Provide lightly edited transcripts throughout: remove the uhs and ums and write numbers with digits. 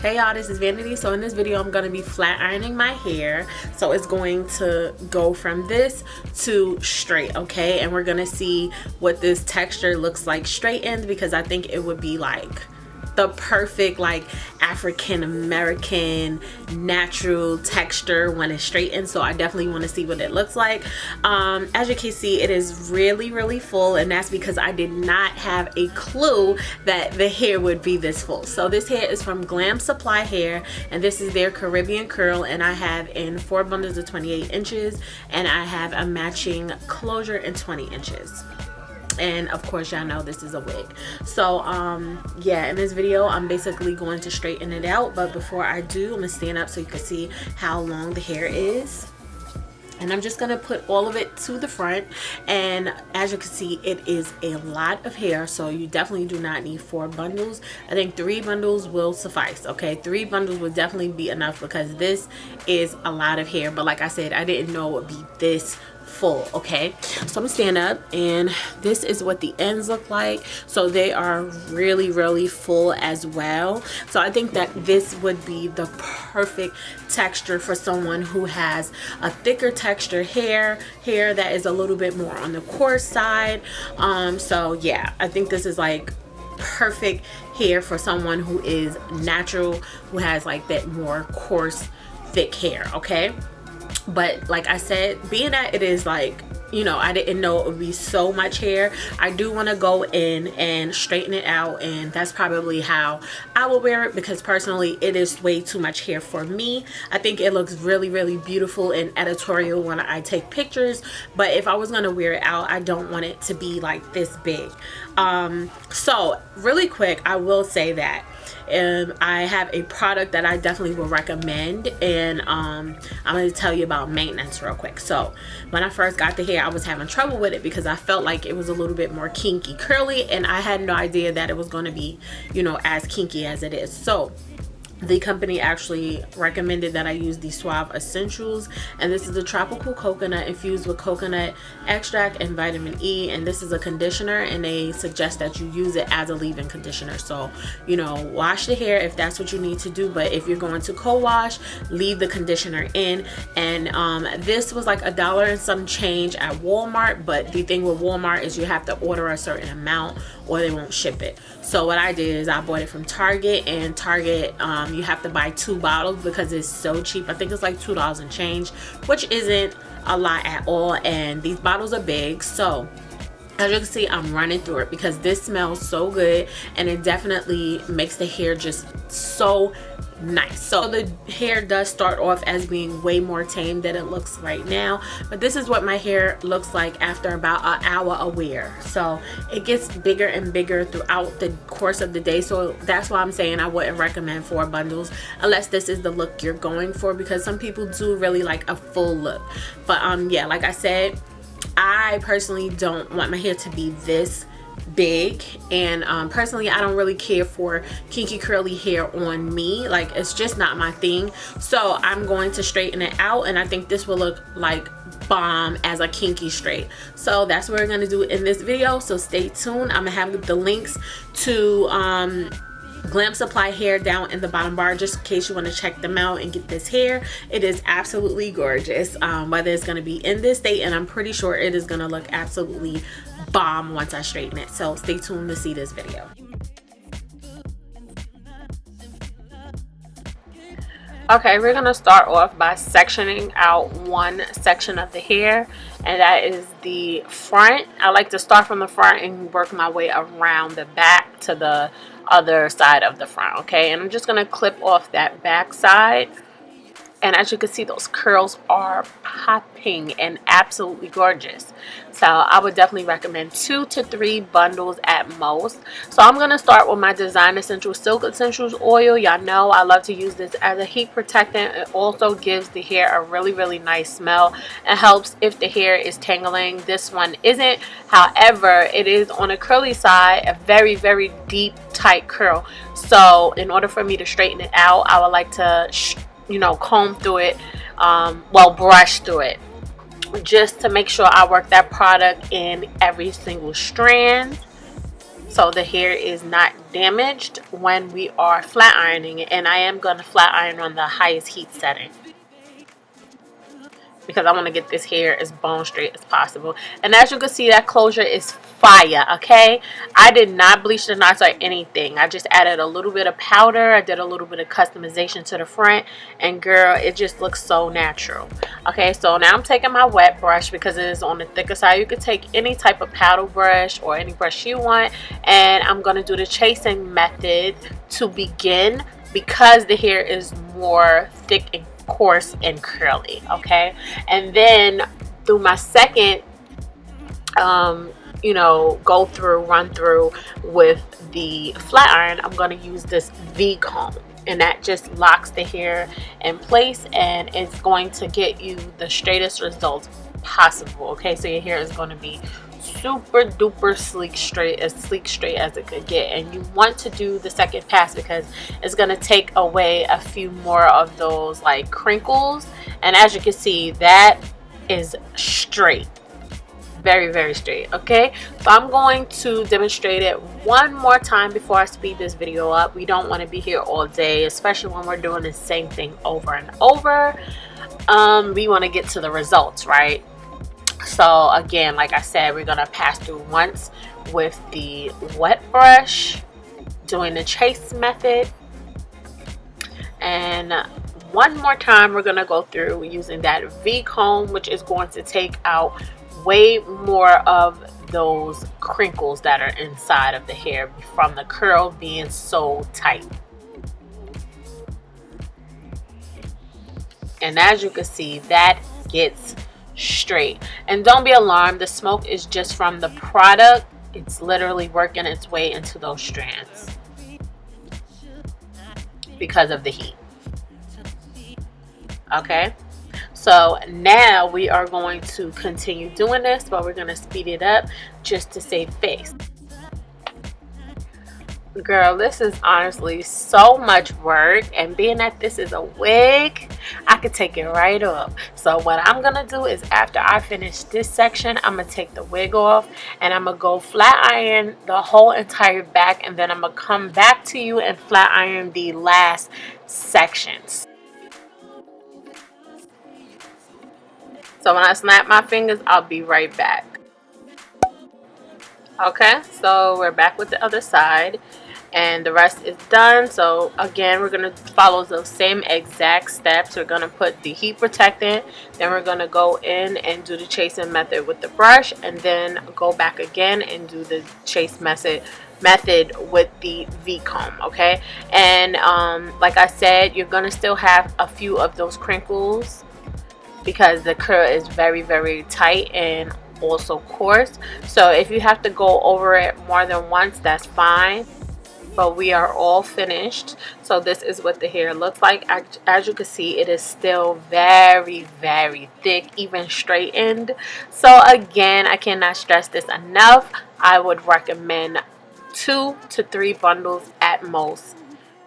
Hey y'all, this is Vanity. So in this video I'm going to be flat ironing my hair. So it's going to go from this to straight, okay? And we're going to see what this texture looks like straightened, because I think it would be like the perfect like African American natural texture when it's straightened. So I definitely want to see what it looks like. As you can see, it is really full, and that's because I did not have a clue that the hair would be this full. So this hair is from Glam Supply Hair, and this is their Caribbean curl, and I have in 4 bundles of 28 inches, and I have a matching closure in 20 inches. And of course y'all know this is a wig. So yeah, in this video I'm basically going to straighten it out, but before I do, I'm gonna stand up so you can see how long the hair is. And I'm just gonna put all of it to the front, and as you can see, it is a lot of hair, so you definitely do not need 4 bundles. I think 3 bundles will suffice, okay? 3 bundles will definitely be enough, because this is a lot of hair. But like I said, I didn't know it would be this full, okay? So I'm gonna stand up, and this is what the ends look like. So they are really full as well. So I think that this would be the perfect texture for someone who has a thicker texture hair that is a little bit more on the coarse side. So yeah, I think this is like perfect hair for someone who is natural, who has like that more coarse thick hair, okay? But like I said, being that it is like, you know, I didn't know it would be so much hair, I do want to go in and straighten it out, and that's probably how I will wear it, because personally it is way too much hair for me. I think it looks really beautiful and editorial when I take pictures, but if I was going to wear it out, I don't want it to be like this big. So really quick, I will say that I have a product that I definitely will recommend, and I'm going to tell you about maintenance real quick. So when I first got the hair, I was having trouble with it because I felt like it was a little bit more kinky curly, and I had no idea that it was going to be, you know, as kinky as it is. So the company actually recommended that I use the Suave Essentials, and this is a tropical coconut infused with coconut extract and vitamin E, and this is a conditioner, and they suggest that you use it as a leave-in conditioner. So, you know, wash the hair if that's what you need to do, but if you're going to co-wash, leave the conditioner in. And this was like $1 and some change at Walmart, but the thing with Walmart is you have to order a certain amount or they won't ship it. So what I did is I bought it from Target, and Target, you have to buy 2 bottles because it's so cheap. I think it's like $2 and change, which isn't a lot at all, and these bottles are big. So as you can see, I'm running through it because this smells so good, and it definitely makes the hair just so nice. So the hair does start off as being way more tame than it looks right now, but this is what my hair looks like after about an hour of wear. So it gets bigger and bigger throughout the course of the day. So that's why I'm saying I wouldn't recommend 4 bundles unless this is the look you're going for, because some people do really like a full look. But yeah, like I said, I personally don't want my hair to be this big, and personally I don't really care for kinky curly hair on me. Like, it's just not my thing. So I'm going to straighten it out, and I think this will look like bomb as a kinky straight. So that's what we're going to do in this video, so stay tuned. I'm gonna have the links to Glam Supply Hair down in the bottom bar, just in case you want to check them out and get this hair. It is absolutely gorgeous, whether it's going to be in this state, and I'm pretty sure it is going to look absolutely bomb once I straighten it. So stay tuned to see this video. Okay, we're gonna start off by sectioning out one section of the hair, and that is the front. I like to start from the front and work my way around the back to the other side of the front, okay? And I'm just gonna clip off that back side, and as you can see, those curls are popping and absolutely gorgeous. So I would definitely recommend 2 to 3 bundles at most. So I'm going to start with my Design Essentials Silk Essentials oil. Y'all know I love to use this as a heat protectant. It also gives the hair a really nice smell. It helps if the hair is tangling. This one isn't. However, it is on a curly side, a very deep, tight curl. So in order for me to straighten it out, I would like to you know, comb through it, well, brush through it, just to make sure I work that product in every single strand, so the hair is not damaged when we are flat ironing it, and I am going to flat iron on the highest heat setting because I want to get this hair as bone straight as possible. And as you can see, that closure is fire, okay? I did not bleach the knots or anything. I just added a little bit of powder. I did a little bit of customization to the front, and girl, it just looks so natural. Okay, so now I'm taking my wet brush because it is on the thicker side. You could take any type of paddle brush or any brush you want, and I'm going to do the chasing method to begin because the hair is more thick and coarse and curly. Okay, and then through my second you know, run through with the flat iron, I'm going to use this V comb, and that just locks the hair in place, and it's going to get you the straightest results possible. Okay, so your hair is going to be super duper sleek straight as it could get. And you want to do the second pass because it's going to take away a few more of those like crinkles, and as you can see, that is straight, very, very straight. Okay, so I'm going to demonstrate it one more time before I speed this video up. We don't want to be here all day, especially when we're doing the same thing over and over. We want to get to the results, right? So again, like I said, we're going to pass through once with the wet brush, doing the chase method, and one more time we're going to go through using that V comb, which is going to take out way more of those crinkles that are inside of the hair from the curl being so tight. And as you can see, that gets straight. And don't be alarmed, the smoke is just from the product. It's literally working its way into those strands because of the heat. Okay, so now we are going to continue doing this, but we're going to speed it up just to save face. Girl, this is honestly so much work, and being that this is a wig, I could take it right off. So what I'm gonna do is, after I finish this section, I'm gonna take the wig off and I'm gonna go flat iron the whole entire back, and then I'm gonna come back to you and flat iron the last sections. So when I snap my fingers, I'll be right back. Okay, so we're back with the other side, and the rest is done. So again, we're going to follow those same exact steps. We're going to put the heat protectant, then we're going to go in and do the chasing method with the brush, and then go back again and do the chase method with the V comb. Okay, and like I said, you're going to still have a few of those crinkles because the curl is very, very tight and also coarse. So if you have to go over it more than once, that's fine, but we are all finished. So this is what the hair looks like. As you can see, it is still very, very thick, even straightened. So again, I cannot stress this enough. I would recommend 2 to 3 bundles at most,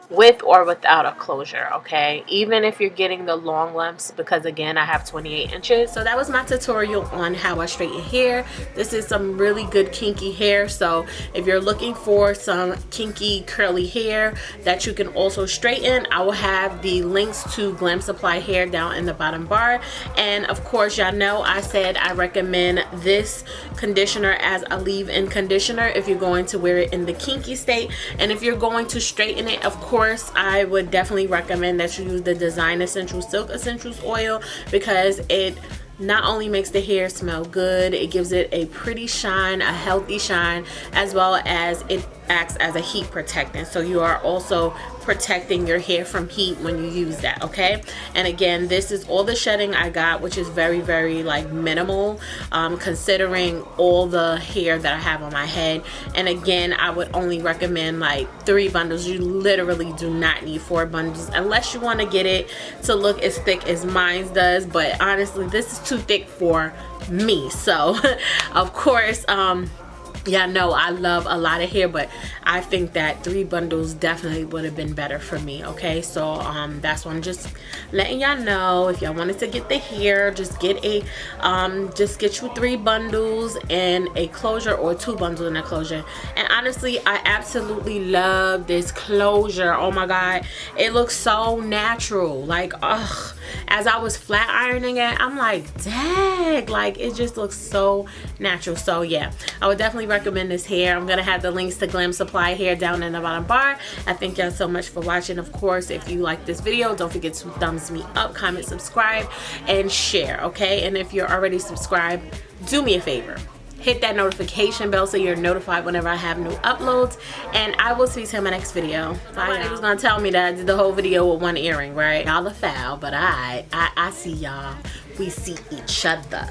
with or without a closure. Okay, even if you're getting the long lengths, because again, I have 28 inches. So that was my tutorial on how I straighten hair. This is some really good kinky hair, so if you're looking for some kinky curly hair that you can also straighten, I will have the links to Glam Supply hair down in the bottom bar. And of course, y'all know I said I recommend this conditioner as a leave-in conditioner if you're going to wear it in the kinky state. And if you're going to straighten it, of course, I would definitely recommend that you use the Design Essentials Silk Essentials oil, because it not only makes the hair smell good, it gives it a pretty shine, a healthy shine, as well as it acts as a heat protectant. So you are also protecting your hair from heat when you use that. Okay, and again, this is all the shedding I got, which is very, very like minimal, considering all the hair that I have on my head. And again, I would only recommend like 3 bundles. You literally do not need 4 bundles unless you want to get it to look as thick as mine does, but honestly, this is too thick for me. So of course, Yeah, no, I love a lot of hair, but I think that 3 bundles definitely would have been better for me. Okay, so that's why I'm just letting y'all know. If y'all wanted to get the hair, just get a just get you 3 bundles and a closure, or 2 bundles and a closure. And honestly, I absolutely love this closure. Oh my god, it looks so natural. Like, ugh, as I was flat ironing it, I'm like, dang, like it just looks so natural. So yeah, I would definitely recommend this hair. I'm gonna have the links to Glam Supply hair down in the bottom bar. I thank y'all so much for watching. Of course, if you like this video, don't forget to thumbs me up, comment, subscribe, and share. Okay, and if you're already subscribed, do me a favor, hit that notification bell so you're notified whenever I have new uploads. And I will see you in my next video. Somebody was gonna tell me that I did the whole video with 1 earring, right? Y'all are foul, but I see y'all. We see each other.